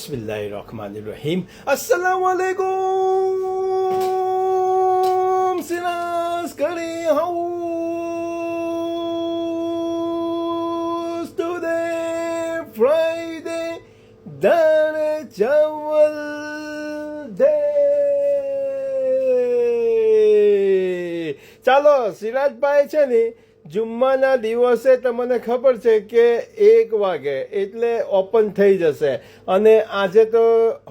Bismillahirrahmanirrahim. Assalamualaikum. Sinas Curry House. Today, Friday, Dal Chawal Day. ચાલો સિરાજભાઈ છે ને જુમ્માના દિવસે તમને ખબર છે કે 1 વાગે એટલે ઓપન થઈ જશે અને આજે તો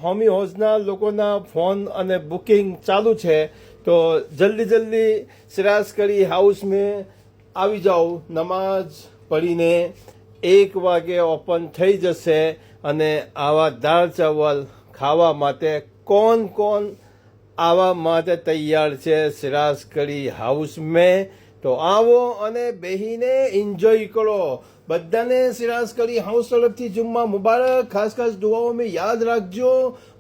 હોમી હોઝના લોકોના ફોન અને બુકિંગ ચાલુ છે તો જલ્દી સિરાજ કરી હાઉસ મેં આવી જાઓ નમાજ પઢીને 1 વાગે ઓપન થઈ જશે અને આવા દાળ ચાવલ ખાવા માટે કોણ આવા માટે તૈયાર છે સિરાજ કરી હાઉસ મેં તો આવો અને બેહીને એન્જોય કરો બધાને સિરાજ કરી હાઉસ તરફથી જુમ્મા મુબારક ખાસ દુઆઓ મેં યાદ રાખજો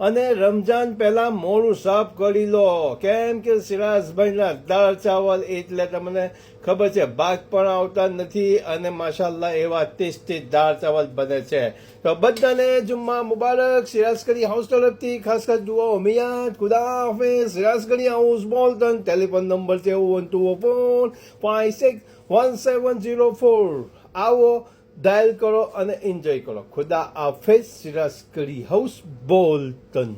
અને રમજાન પહેલા મોઢું સાફ કરી લો કેમ કે સિરાજભાઈના દાળ ચાવલ એટલે તમને ખબર છે બાગ પણ આવતા નથી અને માશાલ્લાહ એવા ટેસ્ટી દાળ ચાવલ બને છે તો બધાને જુમ્મા મુબારક સિરાજ કરી હાઉસ તરફથી ખાસ દુઆઓ મેં યાદ ખુદા હાફિઝ સિરાજ કરી હાઉસ બોલતન ટેલિફોન નંબર છે 01245611704 આવો ડાયલ કરો અને એન્જોય કરો ખુદા હાફિઝ સિરાજ કરી હાઉસ બોલતન